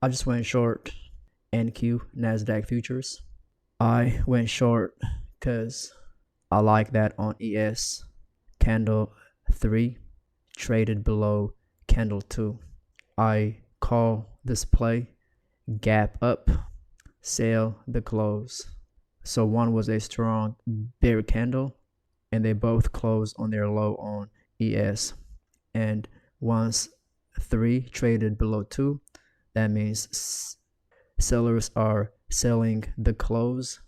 I just went short NQ Nasdaq futures. I went short because I like that on ES. Candle 3 traded below candle 2. I call this play gap up, sell the close. So one was a strong bear candle, and they both closed on their low on ES. And once 3 traded below 2, that means sellers are selling the close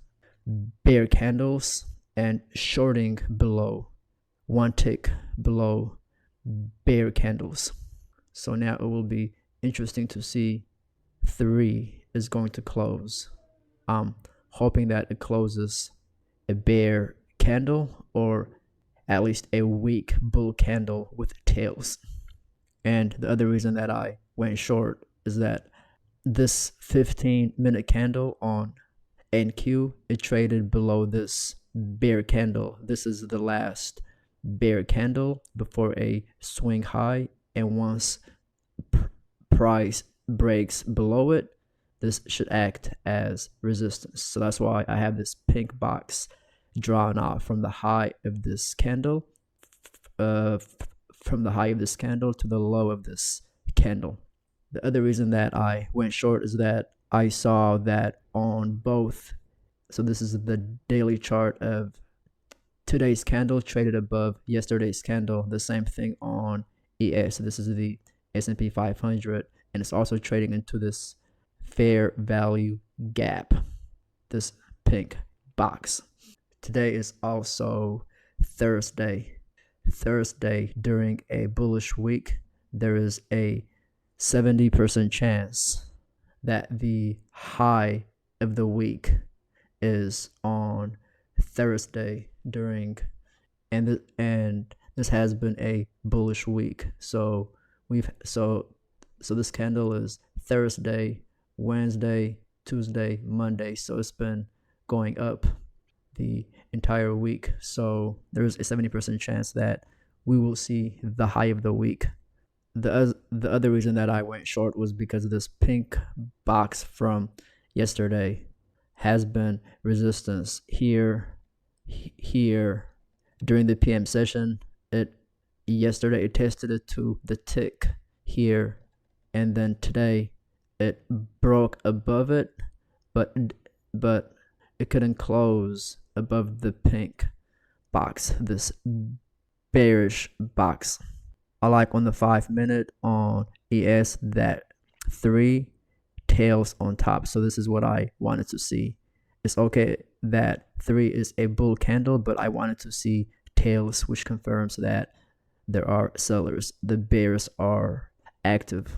bear candles and shorting below, one tick below bear candles. So now it will be interesting to see 3 is going to close. I'm hoping that it closes a bear candle or at least a weak bull candle with tails. And the other reason that I went short is that this 15-minute candle on NQ, it traded below this bear candle. This is the last bear candle before a swing high, and once price breaks below it, this should act as resistance. So that's why I have this pink box drawn off from the high of this candle, from the high of this candle to the low of this candle. The other reason that I went short is that I saw that on both. So this is the daily chart of today's candle traded above yesterday's candle. The same thing on ES. So this is the S&P 500, and it's also trading into this fair value gap, this pink box. Today is also Thursday. During a bullish week, there is a 70% chance that the high of the week is on Thursday and this has been a bullish week. So this candle is Thursday, Wednesday, Tuesday, Monday. So it's been going up the entire week. So there's a 70% chance that we will see the high of the week. The other reason that I went short was because this pink box from yesterday has been resistance here during the PM session. Yesterday it tested it to the tick here, and then today it broke above it, but it couldn't close above the pink box, this bearish box. I like on the 5-minute on ES that 3 tails on top. So this is what I wanted to see. It's okay that 3 is a bull candle, but I wanted to see tails, which confirms that there are sellers. The bears are active.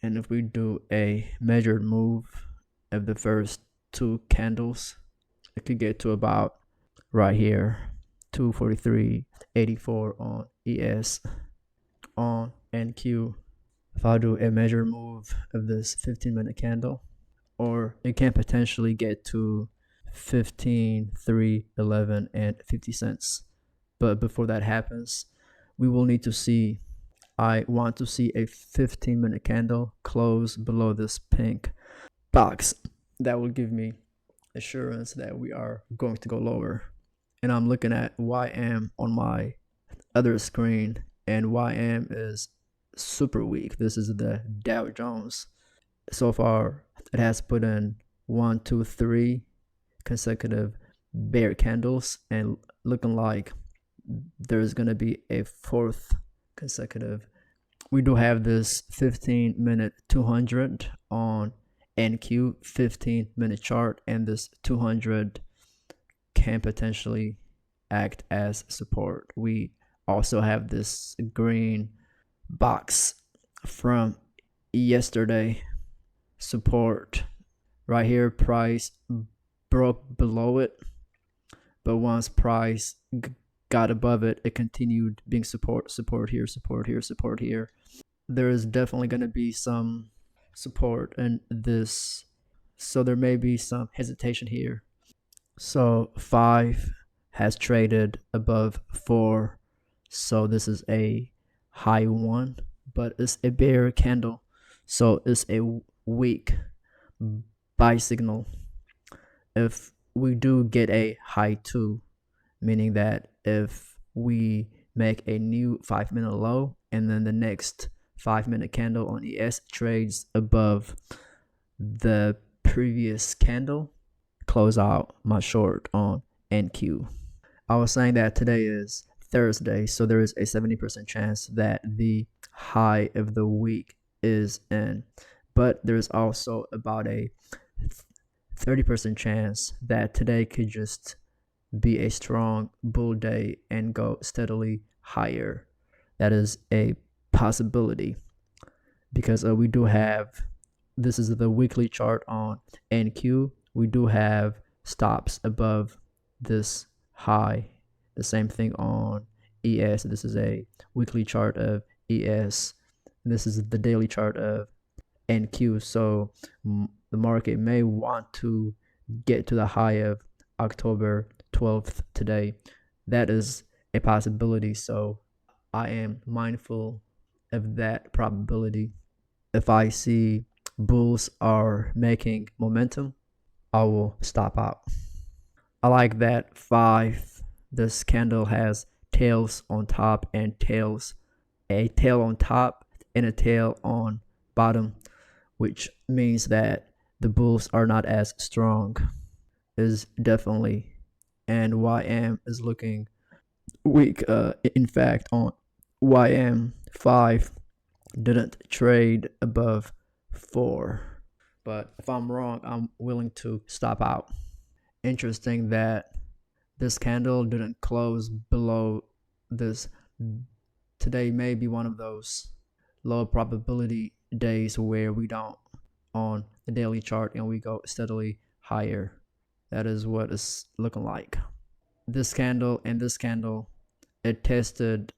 And if we do a measured move of the first 2 candles, it could get to about right here, 243.84 on ES. On NQ, if I do a measure move of this 15-minute candle, or it can potentially get to 15.311 and 50 cents. But before that happens, we will need to see, I want to see a 15-minute candle close below this pink box. That will give me assurance that we are going to go lower. And I'm looking at YM on my other screen, and YM is super weak. This is the Dow Jones. So far, it has put in 1, 2, 3 consecutive bear candles, and looking like there's going to be a 4th consecutive. We do have this 15-minute 200 on NQ 15-minute chart, and this 200 can potentially act as support. We also have this green box from yesterday, support right here. Price broke below it, but once price got above it, it continued being support here, support here. There is definitely going to be some support in this, so there may be some hesitation here. So 5 has traded above 4. So this is a high 1, but it's a bear candle. So it's a weak buy signal. If we do get a high 2, meaning that if we make a new 5-minute low and then the next 5-minute candle on ES trades above the previous candle, close out my short on NQ. I was saying that today is Thursday, so there is a 70% chance that the high of the week is in, but there's also about a 30% chance that today could just be a strong bull day and go steadily higher. That is a possibility because we do have, this is the weekly chart on NQ. We do have stops above this high. The same thing on ES. This is a weekly chart of ES. This is the daily chart of NQ. So the market may want to get to the high of October 12th today. That is a possibility. So I am mindful of that probability. If I see bulls are making momentum, I will stop out. I like that 5. This candle has tails on top and tails, a tail on top and a tail on bottom, which means that the bulls are not as strong. Is definitely, and YM is looking weak. In fact, on YM 5 didn't trade above 4, but if I'm wrong, I'm willing to stop out. Interesting that this candle didn't close below this. Today may be one of those low probability days where we don't on the daily chart and we go steadily higher. That is what it's looking like. This candle and this candle, it tested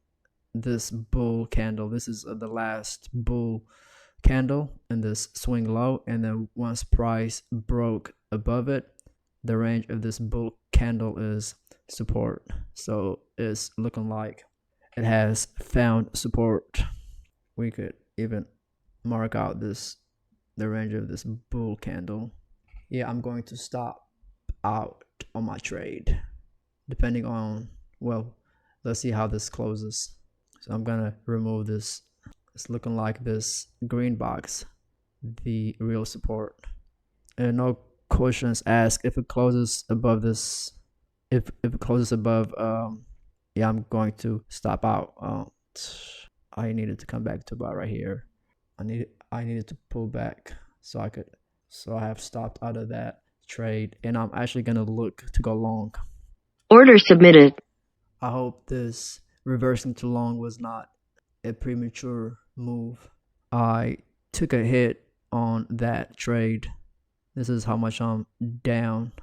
this bull candle. This is the last bull candle in this swing low, and then once price broke above it, the range of this bull candle is support. So it's looking like it has found support. We could even mark out the range of this bull candle. Yeah, I'm going to stop out on my trade depending on, well, let's see how this closes. So I'm gonna remove this. It's looking like this green box, the real support. And no questions asked. If it closes above this, if it closes above, yeah, I'm going to stop out. I needed to come back to about right here. I needed to pull back so I have stopped out of that trade, and I'm actually gonna look to go long. Order submitted. I hope this reversing to long was not a premature move. I took a hit on that trade. This is how much I'm down.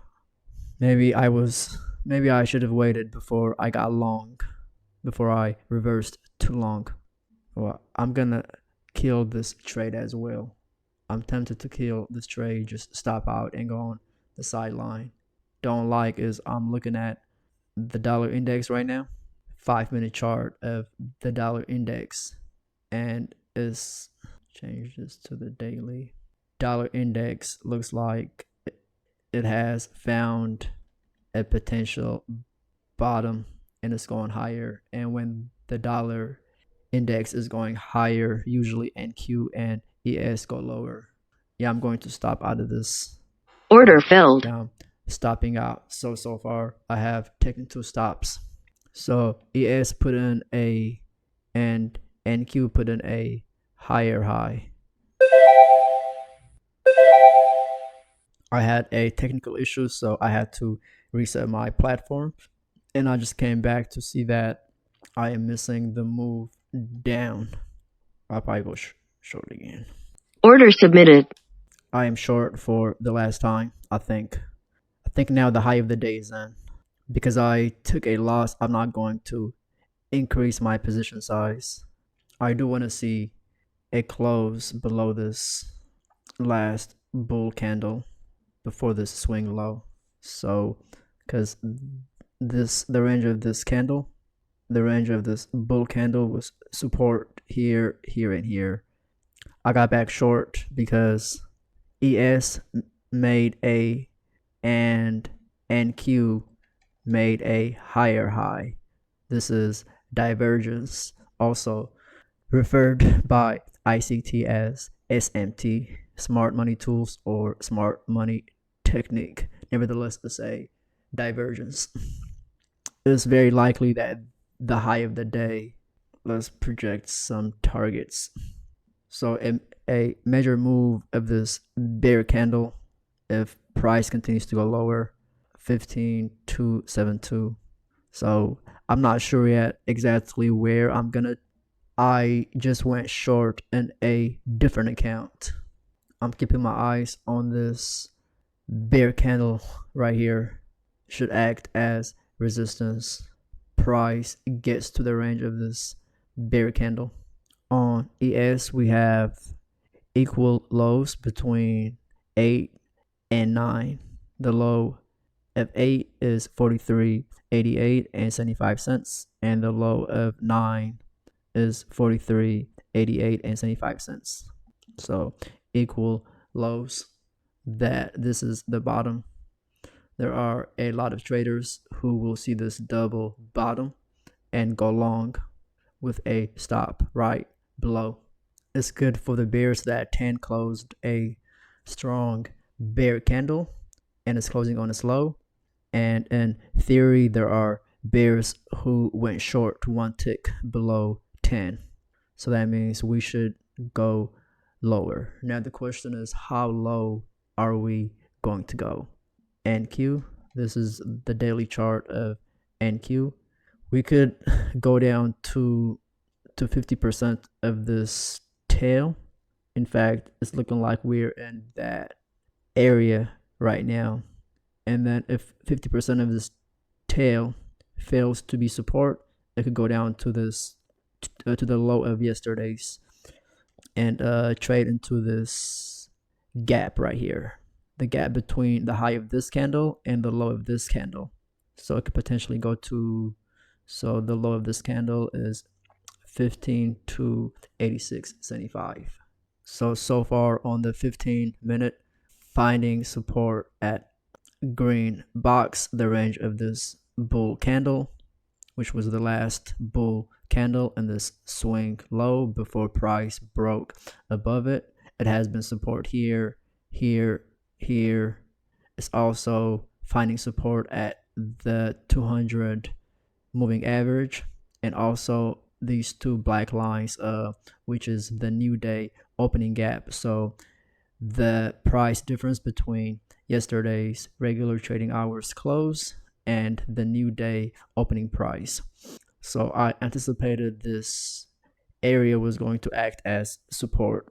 Maybe I should have waited before I got long, before I reversed too long. Well, I'm gonna kill this trade as well. I'm tempted to kill this trade, just stop out and go on the sideline. Don't like is I'm looking at the dollar index right now, 5-minute chart of the dollar index, and is change this to the daily. Dollar index looks like it has found a potential bottom and it's going higher. And when the dollar index is going higher, usually NQ and ES go lower. Yeah, I'm going to stop out of this. Order filled. Now, stopping out. So far I have taken 2 stops. So ES put in a, and NQ put in a higher high. I had a technical issue, so I had to reset my platform, and I just came back to see that I am missing the move down. I'll probably go short again. Order submitted. I am short for the last time. I think now the high of the day is in. Because I took a loss, I'm not going to increase my position size. I do want to see a close below this last bull candle before this swing low. So, because the range of this candle, the range of this bull candle was support here, here, and here. I got back short because ES made a and NQ made a higher high. This is divergence, also referred by ICT as SMT, smart money tools or smart money technique. Nevertheless, it's a divergence. It's very likely that the high of the day, let's project some targets. So a major move of this bear candle, if price continues to go lower, 15272. So I'm not sure yet exactly where I'm gonna. I just went short in a different account. I'm keeping my eyes on this bear candle right here. Should act as resistance. Price gets to the range of this bear candle. On ES, we have equal lows between 8 and 9. The low of 8 is 43.88 and 75 cents, and the low of 9 is 43.88 and 75 cents. So equal lows. That this is the bottom. There are a lot of traders who will see this double bottom and go long with a stop right below. It's good for the bears that 10 closed a strong bear candle and is closing on its low. And in theory, there are bears who went short one tick below 10. So that means we should go lower. Now the question is, how low are we going to go? NQ, this is the daily chart of NQ. We could go down to 50% of this tail. In fact, it's looking like we're in that area right now. And then if 50% of this tail fails to be support, it could go down to this to the low of yesterday's and trade into this gap right here, the gap between the high of this candle and the low of this candle. So it could potentially go to, so the low of this candle is 15 to 86.75. So far on the 15-minute, finding support at green box, the range of this bull candle, which was the last bull candle in this swing low before price broke above it. It has been support here, here, here. It's also finding support at the 200 moving average, and also these two black lines, which is the new day opening gap. So the price difference between yesterday's regular trading hours close and the new day opening price. So I anticipated this area was going to act as support,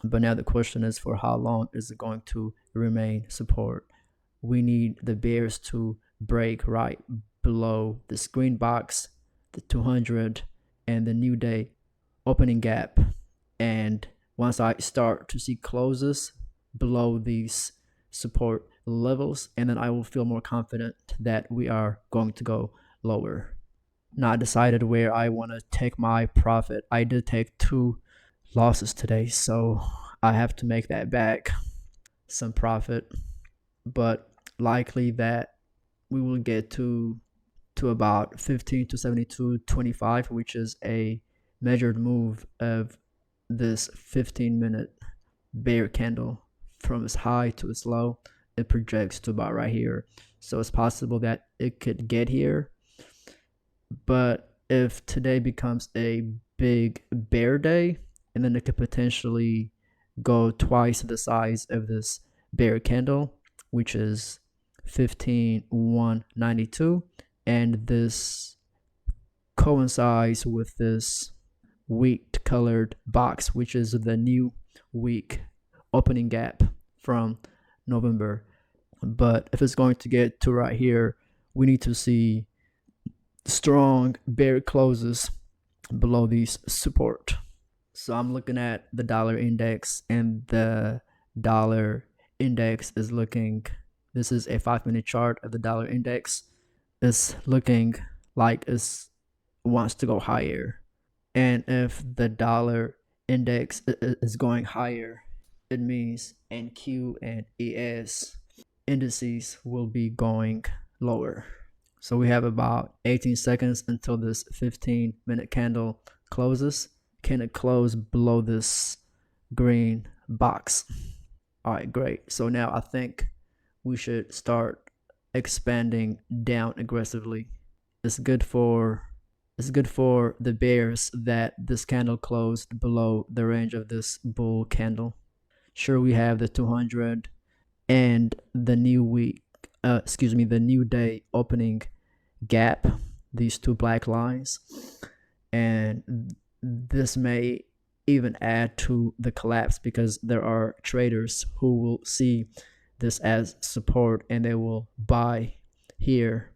but now the question is, for how long is it going to remain support? We need the bears to break right below the green box, the 200, and the new day opening gap. And once I start to see closes below these support levels, and then I will feel more confident that we are going to go lower. Not decided where I want to take my profit. I did take 2 losses today, so I have to make that back, some profit, but likely that we will get to about 15 to 72.25, which is a measured move of this 15-minute bear candle from its high to its low. It projects to about right here, so it's possible that it could get here. But if today becomes a big bear day, and then it could potentially go twice the size of this bear candle, which is 15,192, and this coincides with this weak colored box, which is the new week opening gap from November. But if it's going to get to right here, we need to see strong bear closes below these support. So I'm looking at the dollar index, and the dollar index is looking, this is a 5-minute chart of the dollar index. It's looking like it wants to go higher. And if the dollar index is going higher, it means NQ and ES indices will be going lower. So we have about 18 seconds until this 15-minute candle closes. Can it close below this green box? All right, great. So now I think we should start expanding down aggressively. It's good for the bears that this candle closed below the range of this bull candle. Sure, we have the 200 and the the new day opening gap, these two black lines, and this may even add to the collapse because there are traders who will see this as support and they will buy here.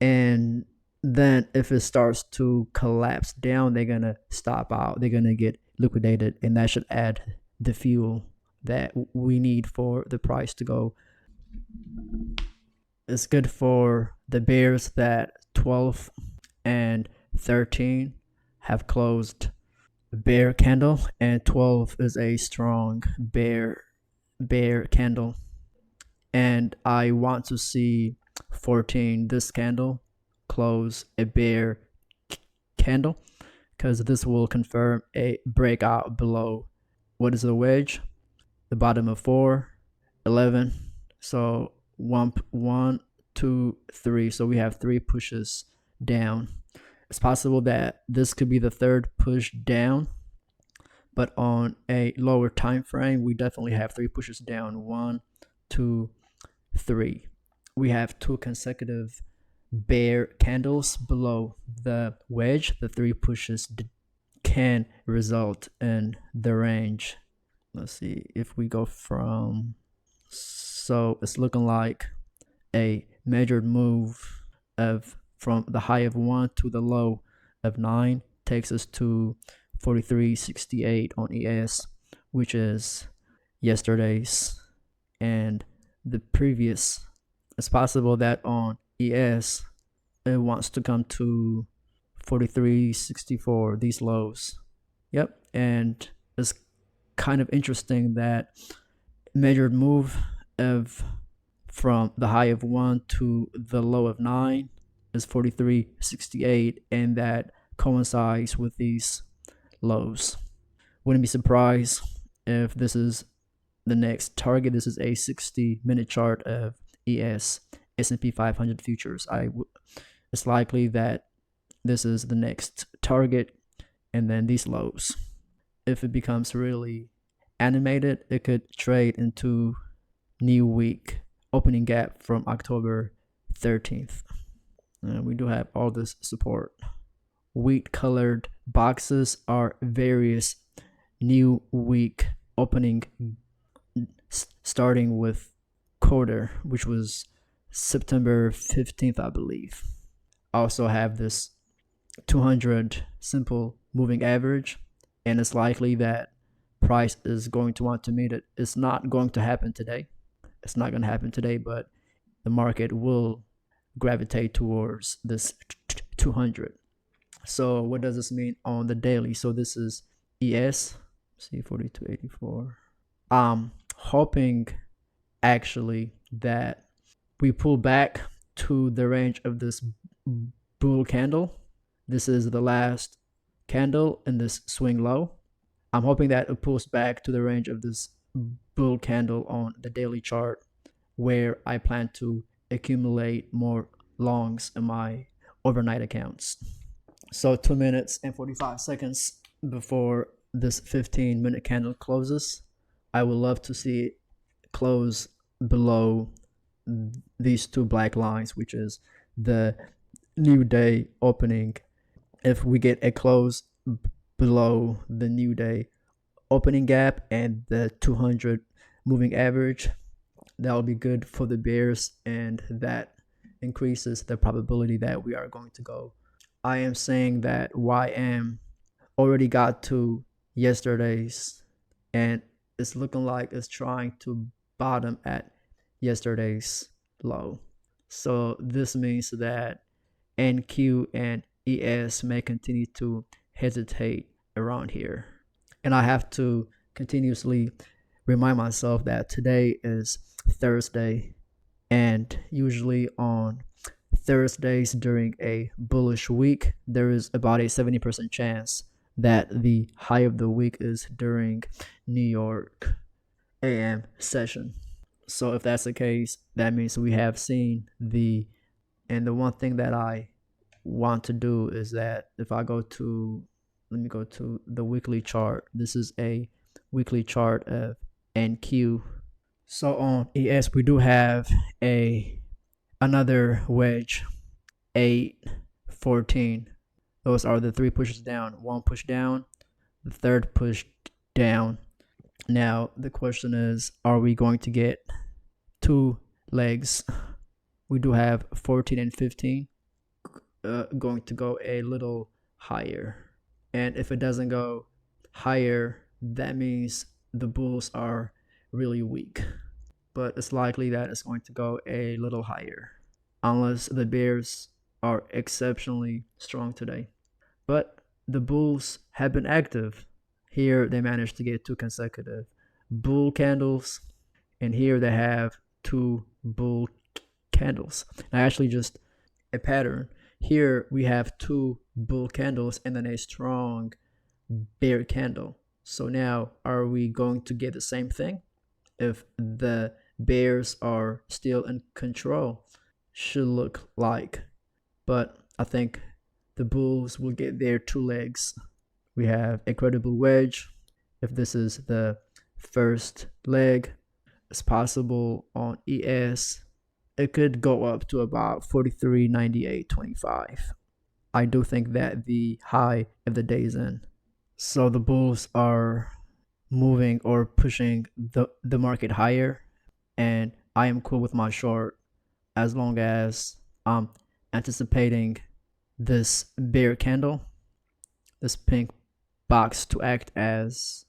And then if it starts to collapse down, they're gonna stop out, they're gonna get liquidated, and that should add the fuel that we need for the price to go. It's good for the bears that 12 and 13 have closed bear candle, and 12 is a strong bear candle, and I want to see 14, this candle, close a bear candle, because this will confirm a breakout below what is the wedge, the bottom of 4, 11. So 1, 2, 3. So we have 3 pushes down. It's possible that this could be the third push down, but on a lower time frame, we definitely have 3 pushes down. 1, 2, 3. We have 2 consecutive bear candles below the wedge. The 3 pushes can result in the range. Let's see if we go from, so it's looking like a measured move of from the high of 1 to the low of 9 takes us to 43.68 on ES, which is yesterday's and the previous. It's possible that on ES it wants to come to 43.64, these lows. Yep, and it's kind of interesting that measured move of from the high of 1 to the low of 9 is 43.68, and that coincides with these lows. Wouldn't be surprised if this is the next target. This is a 60-minute chart of ES, S&P 500 futures. It's likely that this is the next target, and then these lows. If it becomes really animated, it could trade into new week opening gap from October 13th. We do have all this support. Wheat colored boxes are various new week opening, starting with quarter, which was September 15th, I believe. I also have this 200 simple moving average, and it's likely that price is going to want to meet it. It's not going to happen today. It's not going to happen today, but the market will gravitate towards this 200. So what does this mean on the daily? So this is ES, see 42.84. I'm hoping actually that we pull back to the range of this bull candle. This is the last candle in this swing low. I'm hoping that it pulls back to the range of this bull candle on the daily chart, where I plan to accumulate more longs in my overnight accounts. So 2 minutes and 45 seconds before this 15-minute candle closes, I would love to see it close below these 2 black lines, which is the new day opening. If we get a close below the new day opening gap and the 200 moving average, that will be good for the bears, and that increases the probability that we are going to go. I am saying that YM already got to yesterday's, and it's looking like it's trying to bottom at yesterday's low. So this means that NQ and ES may continue to hesitate around here, and I have to continuously remind myself that today is Thursday, and usually on Thursdays during a bullish week, there is about a 70% chance that the high of the week is during New York AM session. So if that's the case, that means we have seen and the one thing that I want to do is that if I go to, let me go to the weekly chart. This is a weekly chart of NQ. So on ES, we do have another wedge, 8, 14. Those are the 3 pushes down, 1 push down, the 3rd push down. Now the question is, are we going to get 2 legs? We do have 14 and 15 going to go a little higher, and if it doesn't go higher, that means the bulls are really weak, but it's likely that it's going to go a little higher unless the bears are exceptionally strong today. But the bulls have been active. Here they managed to get 2 consecutive bull candles, and here they have 2 bull candles. Now actually just a pattern. Here we have 2 bull candles and then a strong bear candle. So now are we going to get the same thing? If the bears are still in control, should look like. But I think the bulls will get their 2 legs. We have a credible wedge. If this is the first leg, it's possible on ES it could go up to about 43.9825. I do think that the high of the day is in. So the bulls are moving or pushing the market higher, and I am cool with my short as long as I'm anticipating this bear candle, this pink box, to act as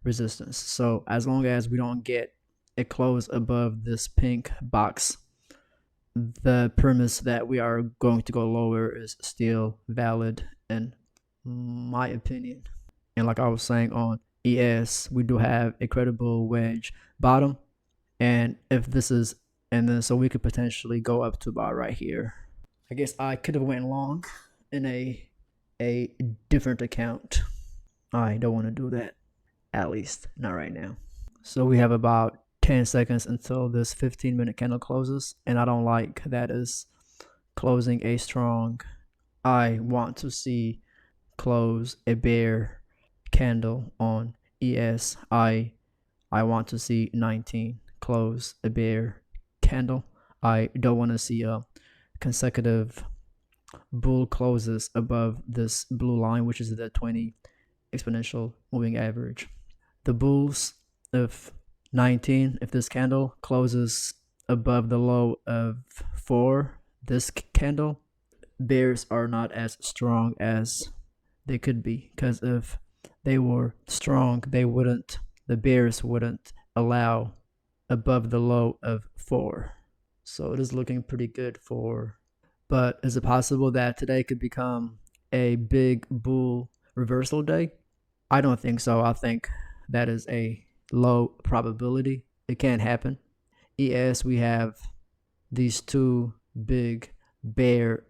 resistance. So as long as we don't get a close above this pink box, the premise that we are going to go lower is still valid in my opinion. And like I was saying on ES, we do have a credible wedge bottom, and if this is, and then so we could potentially go up to about right here. I guess I could have went long in a different account. I don't want to do that, at least not right now. So we have about 10 seconds until this 15-minute candle closes, and I don't like that is closing a strong. I want to see close a bear candle on ES. I want to see 19 close a bear candle. I don't want to see a consecutive bull closes above this blue line, which is the 20 exponential moving average. The bulls, if 19, if this candle closes above the low of 4, this candle, bears are not as strong as they could be, because if they were strong, the bears wouldn't allow above the low of 4. So it is looking pretty good but is it possible that today could become a big bull reversal day? I don't think so. I think that is a low probability. It can't happen. ES, we have these 2 big bear.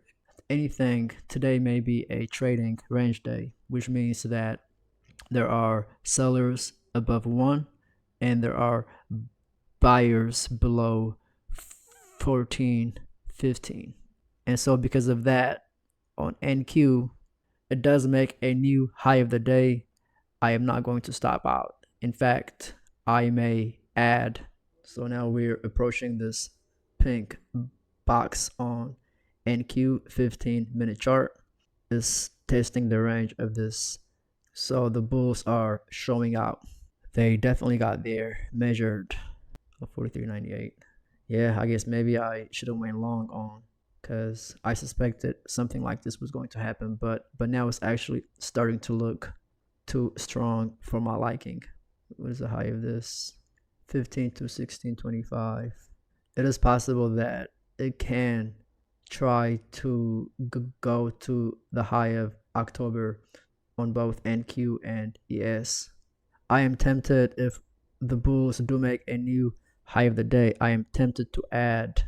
Anything today may be a trading range day, which means that there are sellers above 1 and there are buyers below 14, 15. And so because of that, on NQ, it does make a new high of the day. I am not going to stop out. In fact, I may add. So now we're approaching this pink box on NQ 15-minute chart. Is testing the range of this. So the bulls are showing out. They definitely got there measured 43.98. Yeah, I guess maybe I should have went long on, because I suspected something like this was going to happen, but now it's actually starting to look too strong for my liking. What is the high of this? 15 to 16.25. It is possible that it can try to go to the high of October on both NQ and ES. I am tempted if the bulls do make a new high of the day, I am tempted to add.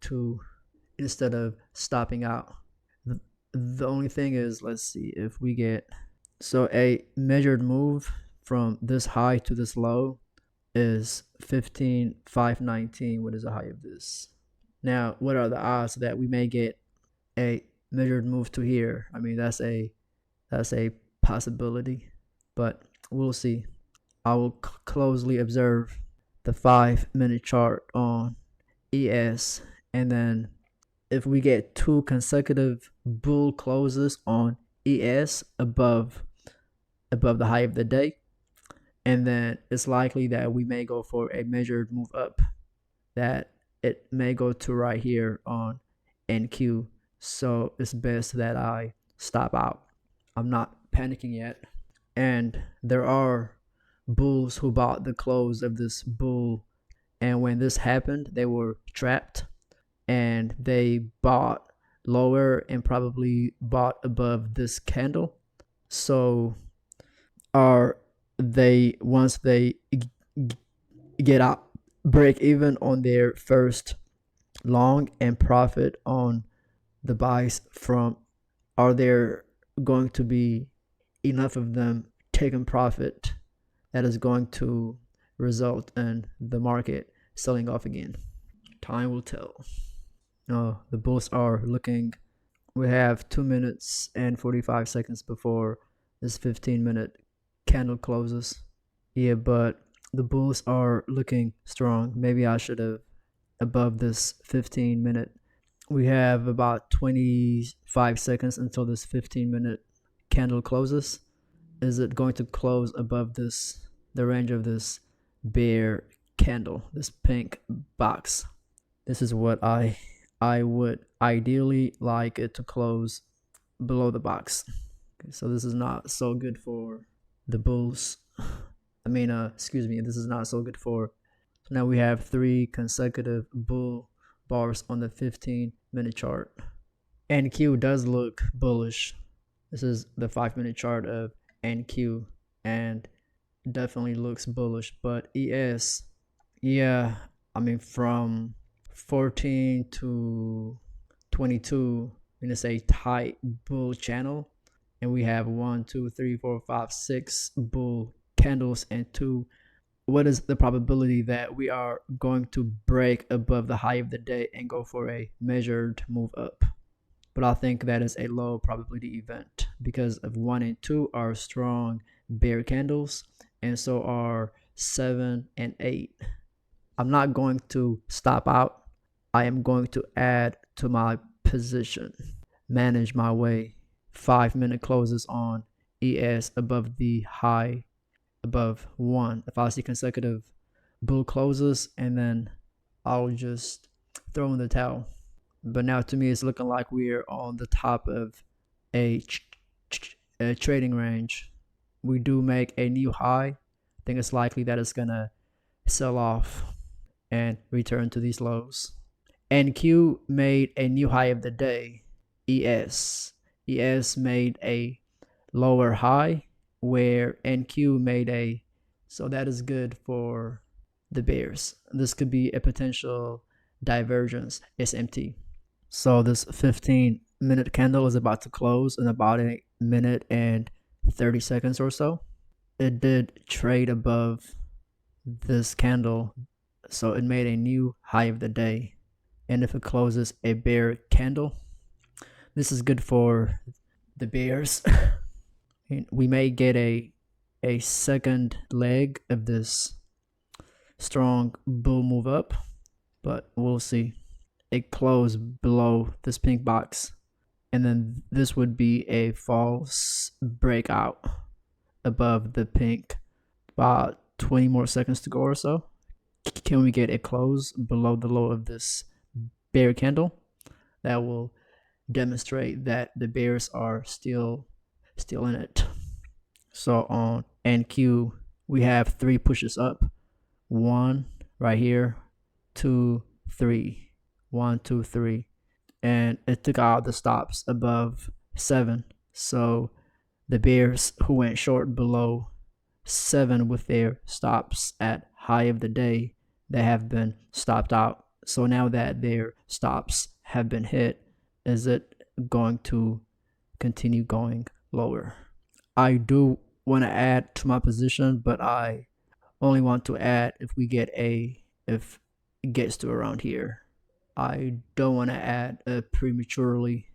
To instead of stopping out. The only thing is, let's see if we get a measured move from this high to this low is 15,519. What is the high of this? Now, what are the odds that we may get a measured move to here? I mean, that's a possibility, but we'll see. I will closely observe the 5-minute chart on ES, and then if we get 2 consecutive bull closes on ES above the high of the day, and then it's likely that we may go for a measured move up, that it may go to right here on NQ. So it's best that I stop out. I'm not panicking yet. And there are bulls who bought the close of this bull, and when this happened, they were trapped and they bought lower and probably bought above this candle. So once they get out, break even on their first long and profit on the buys from, are there going to be enough of them taking profit that is going to result in the market selling off again? Time will tell. No, the bulls are looking. We have 2 minutes and 45 seconds before this 15-minute candle closes. Yeah, but the bulls are looking strong. Maybe I should have above this 15-minute. We have about 25 seconds until this 15-minute candle closes. Is it going to close above the range of this bear candle, this pink box? This is what I would ideally like it to close below the box. Okay, so this is not so good for the bulls. This is not so good for. So now we have 3 consecutive bull bars on the 15-minute chart. NQ does look bullish. This is the 5-minute chart of NQ and definitely looks bullish. But ES, yeah, from 14 to 22, it's a tight bull channel, and we have 1, 2, 3, 4, 5, 6 bull candles and 2. What is the probability that we are going to break above the high of the day and go for a measured move up? But I think that is a low probability event because of 1 and 2 are strong bear candles, and so are 7 and 8. I'm not going to stop out. I am going to add to my position, manage my way. 5-minute closes on ES above the high, above 1. If I see consecutive bull closes, and then I'll just throw in the towel. But now to me, it's looking like we're on the top of a trading range. We do make a new high. I think it's likely that it's going to sell off and return to these lows. NQ made a new high of the day. ES made a lower high where NQ made a, so that is good for the bears. This could be a potential divergence, SMT. So this 15-minute candle is about to close in about 1 minute and 30 seconds or so. It did trade above this candle, so it made a new high of the day. And if it closes a bear candle, this is good for the bears. We may get a second leg of this strong bull move up, but we'll see. It closed below this pink box, and then this would be a false breakout above the pink. About 20 more seconds to go or so. Can we get a close below the low of this bear candle? That will demonstrate that the bears are still in it. So on NQ, we have 3 pushes up. 1 right here, 2, 3. 1, 2, 3. And it took out the stops above 7. So the bears who went short below 7 with their stops at high of the day that have been stopped out. So now that their stops have been hit, is it going to continue going lower? I do want to add to my position, but I only want to add if if it gets to around here. I don't want to add prematurely.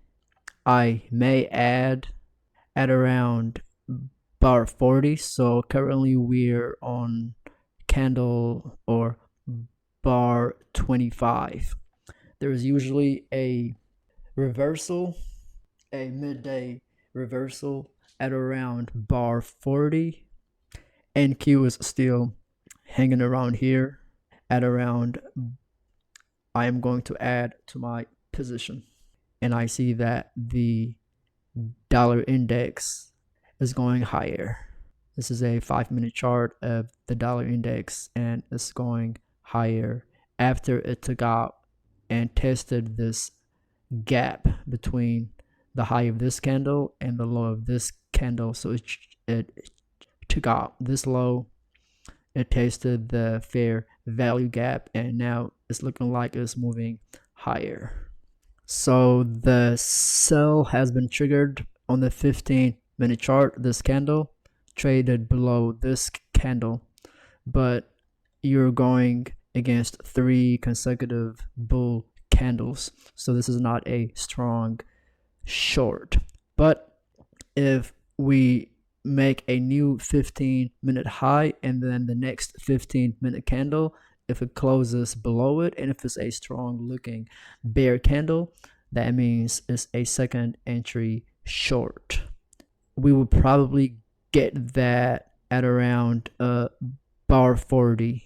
I may add at around bar 40. So currently we're on candle or bar 25. There's usually a reversal, a midday reversal at around bar 40. NQ is still hanging around here at around, I am going to add to my position. And I see that the dollar index is going higher. This is a 5-minute chart of the dollar index, and it's going higher after it took out and tested this gap between the high of this candle and the low of this candle. So it took out this low, it tested the fair value gap, and now it's looking like it's moving higher. So the sell has been triggered on the 15-minute chart. This candle traded below this candle, but you're going against 3 consecutive bull candles, so this is not a strong short. But if we make a new 15-minute high and then the next 15-minute candle, if it closes below it and if it's a strong looking bear candle, that means it's a second entry short. We will probably get that at around bar 40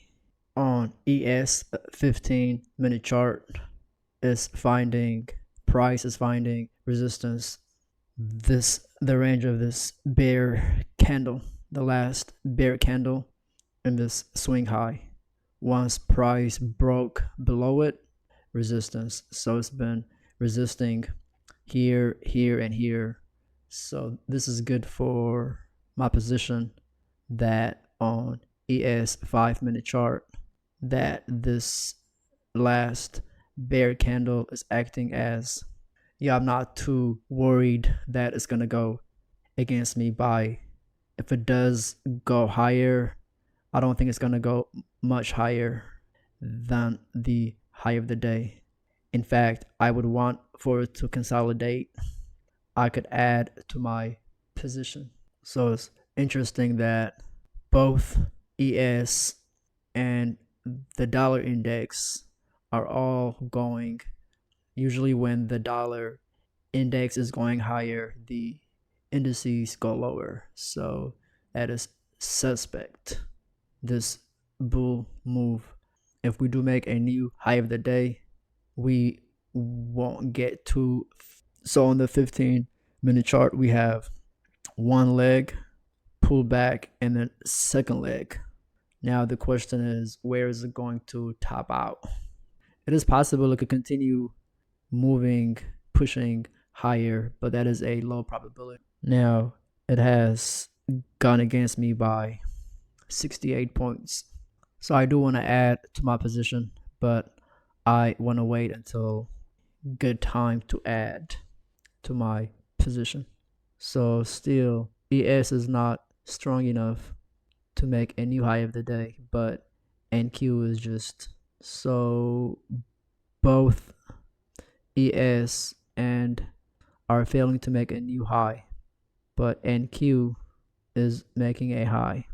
on ES 15-minute chart. Price is finding resistance. The range of this bear candle, the last bear candle in this swing high. Once price broke below it, resistance. So it's been resisting here, here, and here. So this is good for my position that on ES 5-minute chart, that this last bear candle is acting as, I'm not too worried that it's going to go against me by, if it does go higher, I don't think it's going to go much higher than the high of the day. In fact, I would want for it to consolidate. I could add to my position. So it's interesting that both ES and the dollar index are all going. Usually when the dollar index is going higher, the indices go lower. So that is suspect, this bull move. If we do make a new high of the day, we won't get to. So on the 15-minute chart, we have one leg, pull back, and then second leg. Now the question is, where is it going to top out? It is possible it could continue moving, pushing higher, but that is a low probability. Now it has gone against me by 68 points. So I do want to add to my position, but I want to wait until good time to add to my position. So still, ES is not strong enough to make a new high of the day, but NQ is just. So both ES and are failing to make a new high, but NQ is making a high.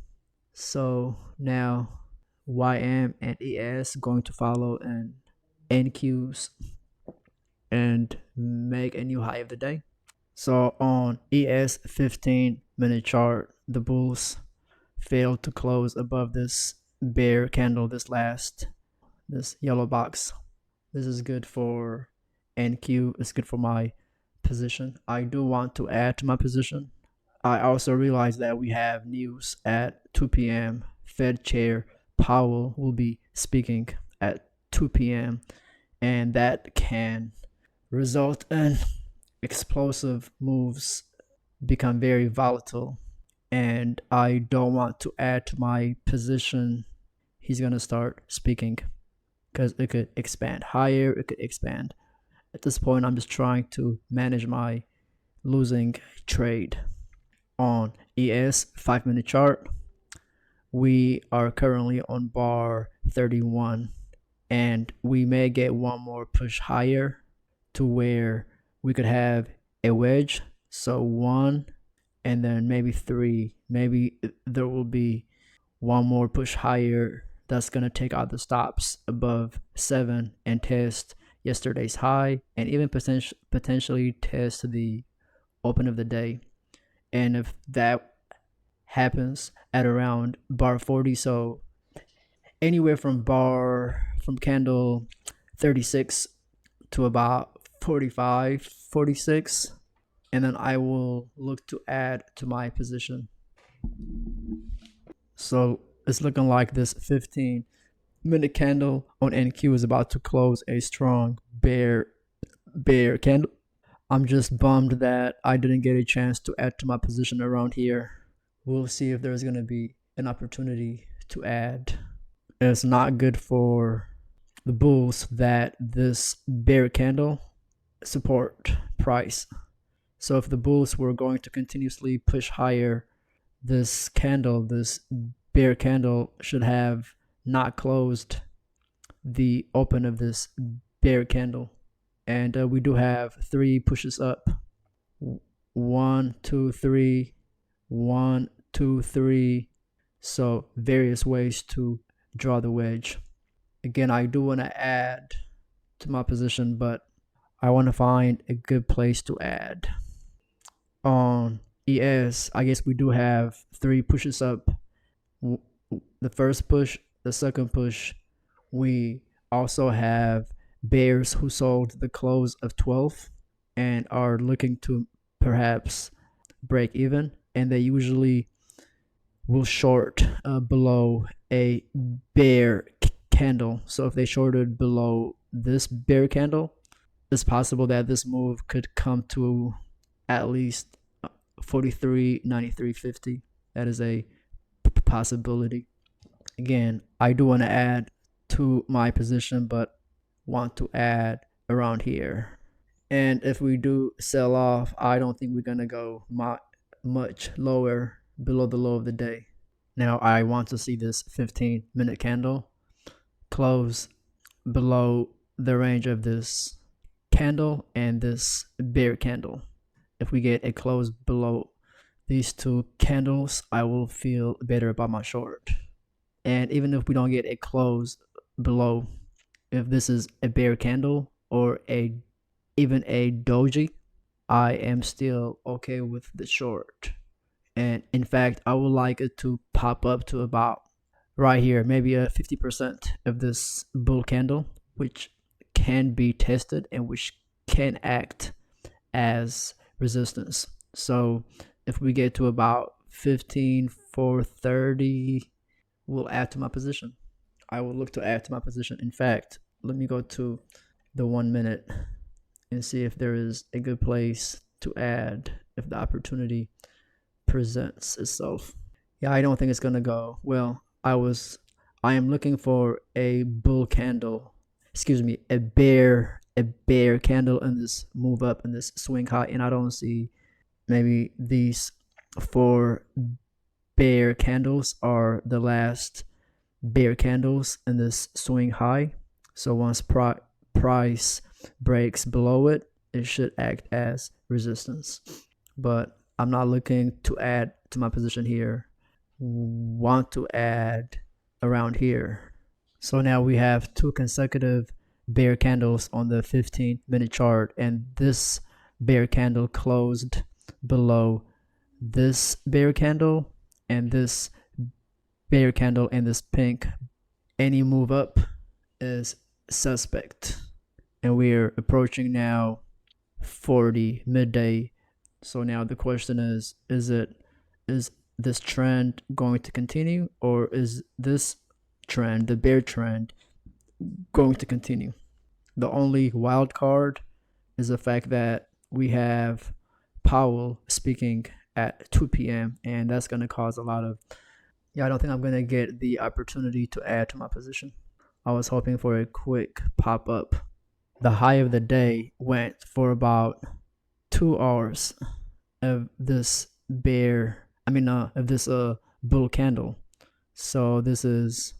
So now YM and ES going to follow and NQs and make a new high of the day. So on ES 15-minute chart, the bulls failed to close above this bear candle, this yellow box. This is good for NQ. It's good for my position. I do want to add to my position. I also realize that we have news at 2 p.m. Fed Chair Powell will be speaking at 2 p.m. and that can result in explosive moves, become very volatile, and I don't want to add to my position. He's gonna start speaking because it could expand higher, it could expand. At this point, I'm just trying to manage my losing trade. On ES 5-minute chart, we are currently on bar 31, and we may get one more push higher to where we could have a wedge. So 1 and then maybe 3. Maybe there will be one more push higher that's going to take out the stops above 7 and test yesterday's high, and even potentially test the open of the day. And if that happens at around bar 40, so anywhere from candle 36 to about 45, 46, and then I will look to add to my position. So it's looking like this 15-minute candle on NQ is about to close a strong bear candle. I'm just bummed that I didn't get a chance to add to my position around here. We'll see if there's going to be an opportunity to add. It's not good for the bulls that this bear candle support price. So if the bulls were going to continuously push higher, this bear candle should have not closed the open of this bear candle. And we do have 3 pushes up. 1, 2, 3, 1, 2, 3. So various ways to draw the wedge. Again, I do want to add to my position, but I want to find a good place to add. On ES, I guess we do have 3 pushes up. The first push, the second push. We also have bears who sold the close of 12 and are looking to perhaps break even, and they usually will short below a bear candle. So if they shorted below this bear candle, it's possible that this move could come to at least 43.9350. That is a possibility. Again, I do want to add to my position, but want to add around here. And if we do sell off, I don't think we're going to go much lower below the low of the day. Now I want to see this 15-minute candle close below the range of this candle and this bear candle. If we get a close below these 2 candles, I will feel better about my short. And even if we don't get a close below, if this is a bear candle or even a doji, I am still okay with the short. And in fact, I would like it to pop up to about right here, maybe a 50% of this bull candle, which can be tested and which can act as resistance. So if we get to about 15,430, we'll add to my position. I will look to add to my position. In fact, let me go to the 1 minute and see if there is a good place to add if the opportunity presents itself. Yeah, I don't think it's gonna go well. I am looking for a bull candle, a bear candle in this move up in this swing high, and I don't see. Maybe these 4 bear candles are the last bear candles in this swing high. So once price breaks below it, it should act as resistance. But I'm not looking to add to my position here. Want to add around here. So now we have 2 consecutive bear candles on the 15-minute chart, and this bear candle closed below this bear candle and this bear candle and this pink. Any move up is suspect, and we're approaching now 40 midday. So now the question is this trend going to continue, or is this trend, the bear trend, going to continue? The only wild card is the fact that we have Powell speaking at 2 p.m. and that's gonna cause a lot of, I don't think I'm gonna get the opportunity to add to my position. I was hoping for a quick pop up. The high of the day went for about 2 hours of this of this bull candle. So this is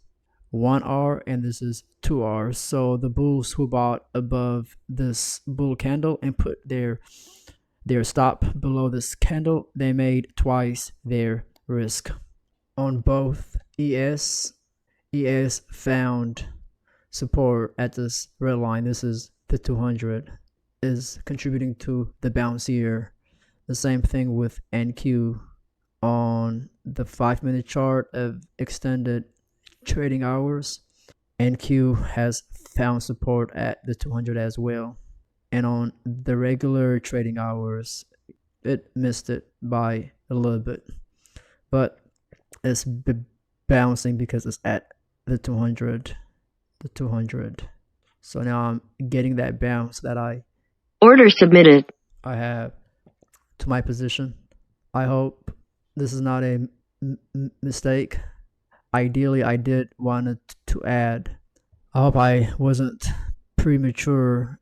1 hour and this is 2 hours. So the bulls who bought above this bull candle and put their stop below this candle, they made twice their risk. On both ES found support at this red line. This is the 200, is contributing to the bounce here. The same thing with NQ on the 5-minute chart of extended trading hours. NQ has found support at the 200 as well. And on the regular trading hours, it missed it by a little bit. But it's bouncing because it's at the 200. So now I'm getting that bounce that Order submitted. I have to my position. I hope this is not a mistake. Ideally, I did want to add. I hope I wasn't premature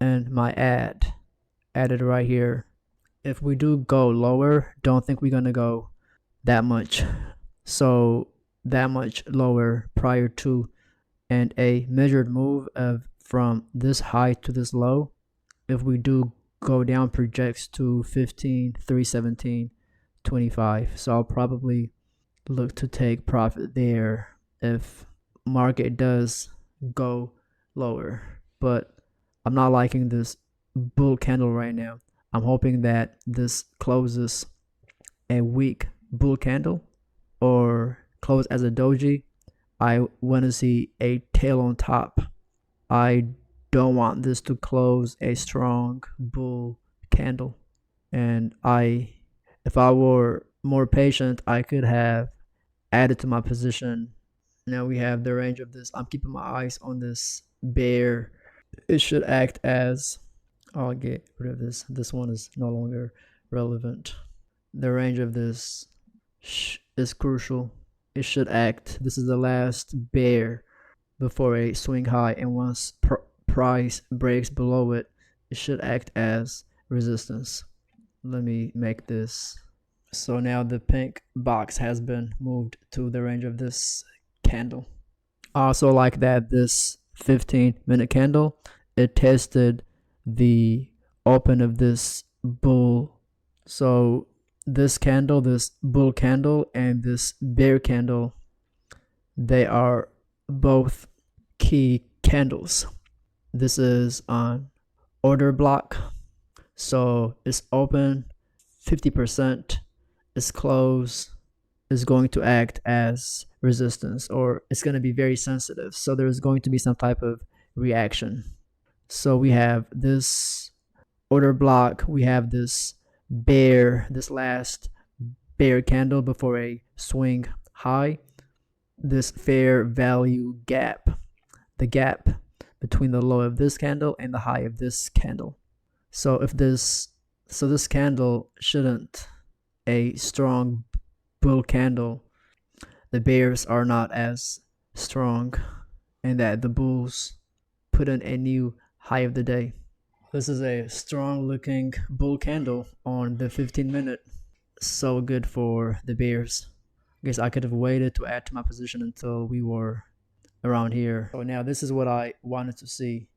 and my added right here. If we do go lower, don't think we're gonna go that much. So that much lower prior to, and a measured move of from this high to this low. If we do go down, projects to 15, 317, 25. So I'll probably look to take profit there if market does go lower. But I'm not liking this bull candle right now. I'm hoping that this closes a weak bull candle or close as a doji. I want to see a tail on top. I don't want this to close a strong bull candle. And if I were more patient, I could have added to my position. Now we have the range of this. I'm keeping my eyes on this bear. It should act as, I'll get rid of this. This one is no longer relevant. The range of this is crucial. It should act. This is the last bear before a swing high, and once price breaks below it, it should act as resistance. Let me make this. So now the pink box has been moved to the range of this candle. I also like that this 15-minute candle, it tested the open of this bull. So this candle, this bull candle, and this bear candle, they are both key candles. This is on order block. So it's open 50%, it's closed, is going to act as resistance, or it's going to be very sensitive. So there's going to be some type of reaction. So we have this order block, we have this last bear candle before a swing high, this fair value gap, the gap between the low of this candle and the high of this candle. So this candle shouldn't a strong bull candle. The bears are not as strong, and that the bulls put in a new high of the day. This is a strong looking bull candle on the 15-minute. So good for the bears. I guess I could have waited to add to my position until we were around here. So now this is what I wanted to see.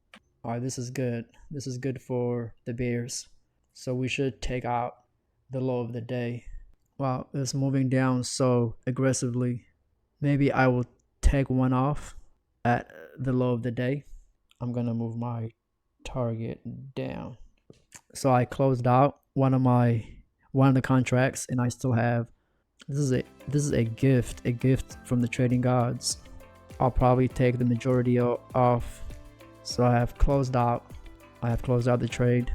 All right, this is good. This is good for the bears. So we should take out the low of the day. Wow, it's moving down so aggressively. Maybe I will take one off at the low of the day. I'm gonna move my target down. So I closed out one of the contracts, and I still have, this is a gift from the trading gods. I'll probably take the majority off. So I have closed out the trade.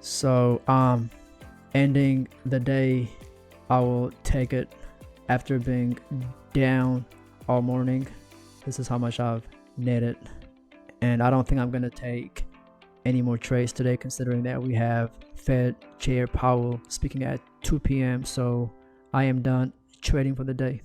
So ending the day, I will take it after being down all morning. This is how much I've netted, and I don't think I'm gonna take any more trades today, considering that we have Fed Chair Powell speaking at 2 p.m. So I am done trading for the day.